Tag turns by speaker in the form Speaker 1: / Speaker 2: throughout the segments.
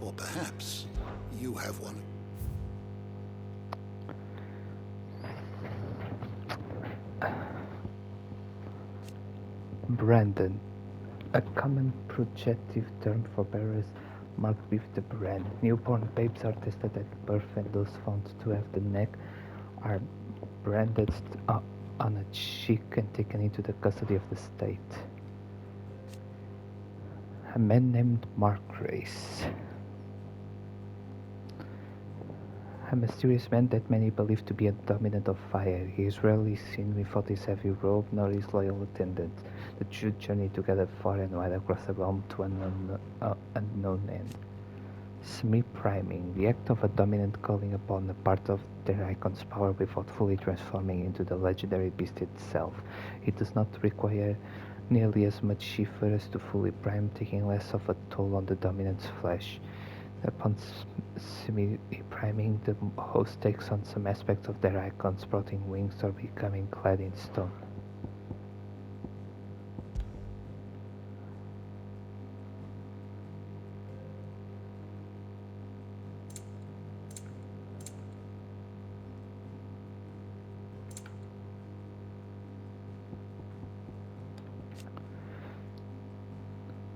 Speaker 1: Or perhaps you have one.
Speaker 2: Brandon, a common projective term for bearers marked with the brand. Newborn babes are tested at birth, and those found to have the neck are branded on a cheek and taken into the custody of the state. A man named Mark Grace, a mysterious man that many believe to be a dominant of fire. He is rarely seen without his heavy robe nor his loyal attendant. The two journey together far and wide across the realm to an unknown end. Semi-priming, the act of a dominant calling upon a part of their icon's power without fully transforming into the legendary beast itself. It does not require nearly as much effort as to fully prime, taking less of a toll on the dominant's flesh. Upon semi-priming, the host takes on some aspects of their icon, sprouting wings or becoming clad in stone.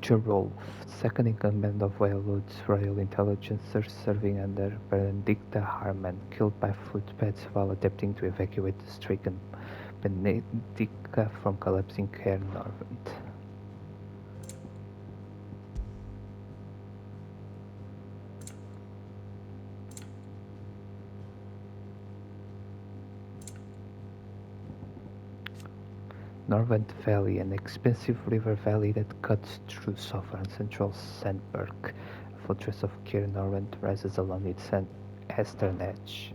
Speaker 2: Gerolf, second in command of Wildwood's Royal Intelligencers serving under Benedicta Harman, killed by footpads while attempting to evacuate the stricken Benedicta from collapsing Caernarvon. Norvent Valley, an expansive river valley that cuts through southern central Sandburg. A fortress of Caernarvon rises along its eastern edge.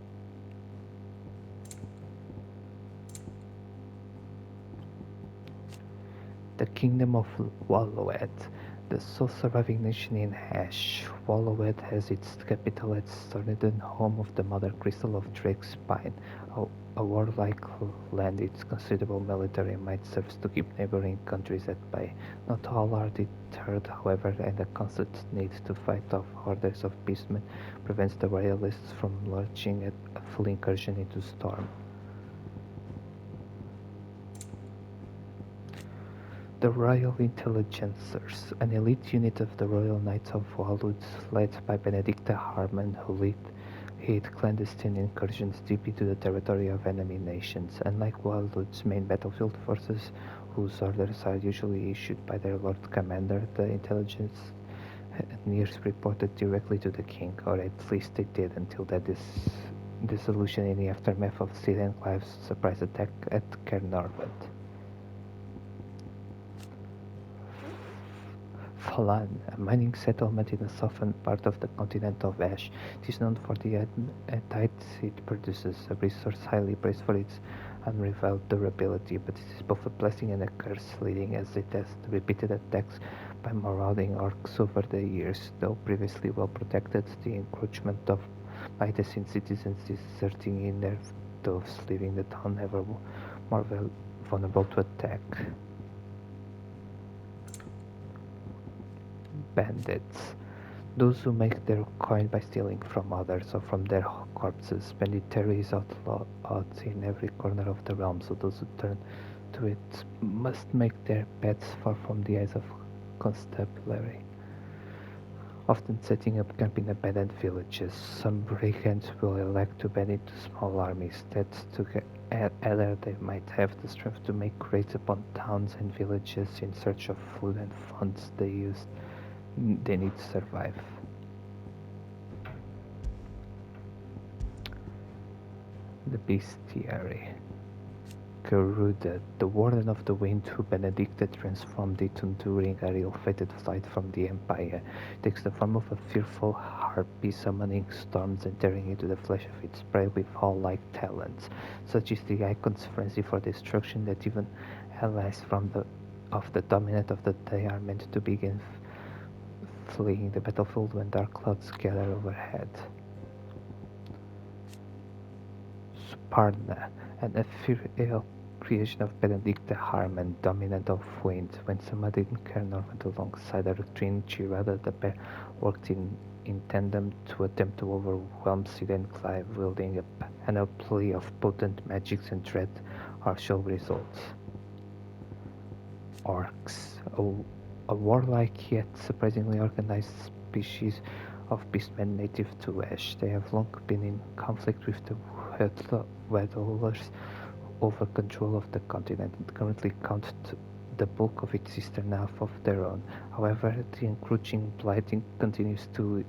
Speaker 2: The Kingdom of Wallowed, the sole surviving nation in Ash. Wallowed has its capital at Sturnidan, home of the Mother Crystal of Drake's Spine. A warlike land, its considerable military might serves to keep neighboring countries at bay. Not all are deterred, however, and the constant need to fight off hordes of beastmen prevents the royalists from launching a full incursion into Storm. The Royal Intelligencers, an elite unit of the Royal Knights of Wildwood led by Benedicta Harman, who led clandestine incursions deep into the territory of enemy nations. Unlike Wildwood's main battlefield forces, whose orders are usually issued by their Lord Commander, the intelligence nears reported directly to the king, or at least they did until their dissolution in the aftermath of Sid and Clive's surprise attack at Caernarvon. Falan, a mining settlement in the southern part of the continent of Ash. It is known for the atites it produces, a resource highly praised for its unrivaled durability, but it is both a blessing and a curse, leading as it has to repeated attacks by marauding orcs over the years. Though previously well protected, the encroachment of might has seen citizens deserting in their doves, leaving the town ever more vulnerable to attack. Bandits. Those who make their coin by stealing from others or from their corpses. Banditry is outlawed in every corner of the realm, so those who turn to it must make their bets far from the eyes of constabulary. Often setting up camp in abandoned villages, some brigands will elect to band into small armies that either they might have the strength to make raids upon towns and villages in search of food and funds they need to survive. The Bestiary. Garuda, the Warden of the Wind who Benedicta transformed into during a ill-fated flight from the Empire, takes the form of a fearful harpy summoning storms and tearing into the flesh of its prey with all-like talons. Such is the icon's frenzy for destruction that even allies of the dominant of the day are meant to begin fleeing the battlefield when dark clouds gather overhead. Sparna, an ethereal creation of Benedicta Harman, dominant of wind. When summoned in Caernarvon alongside her twin Girada, the pair worked in in tandem to attempt to overwhelm Sid and Clive, wielding a panoply of potent magics and dread martial results. Orcs, a warlike yet surprisingly organized species of beastmen native to Ash. They have long been in conflict with the Weddlers over control of the continent and currently count the bulk of its eastern half of their own. However, the encroaching blighting continues to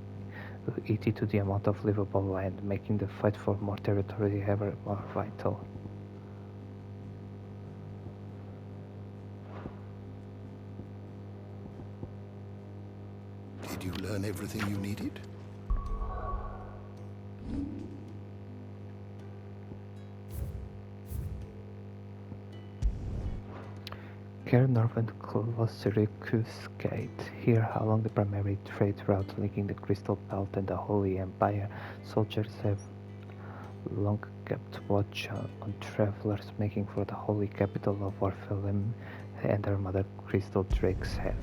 Speaker 2: eat into the amount of livable land, making the fight for more territory ever more vital.
Speaker 1: Did you learn everything you needed?
Speaker 2: Cairnrov and Syracuse Gate. Here, along the primary trade route linking the Crystal Belt and the Holy Empire, soldiers have long kept watch on travelers making for the holy capital of Orphalem and her mother Crystal Drake's Head.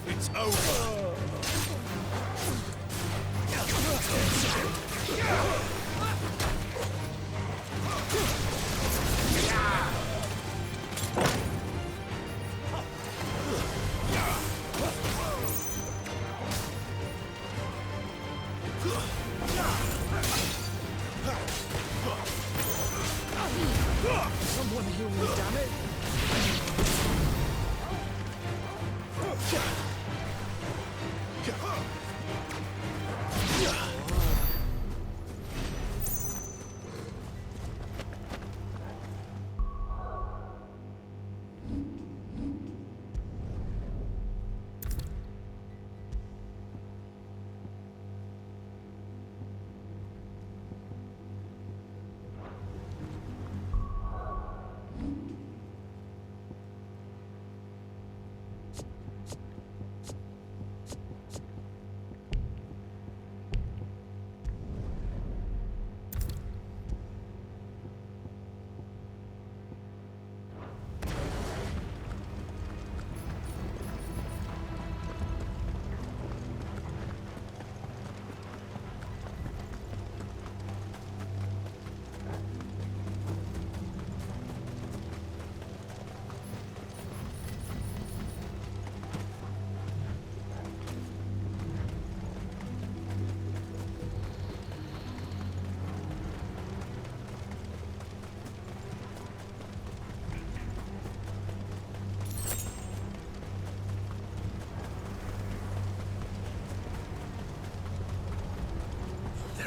Speaker 1: It's over!
Speaker 3: Someone heal me, damn it!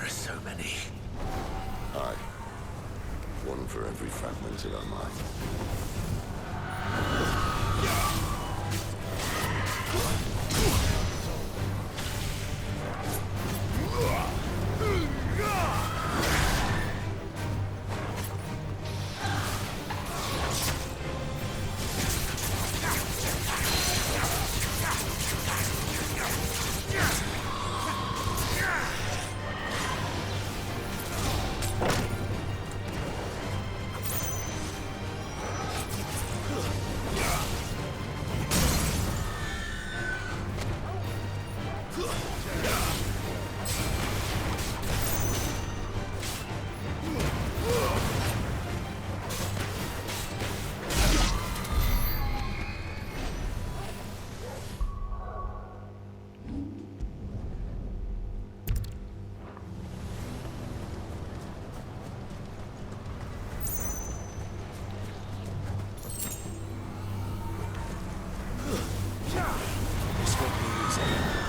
Speaker 1: So many. Aye. One for every fragmented our mind.
Speaker 3: Satan.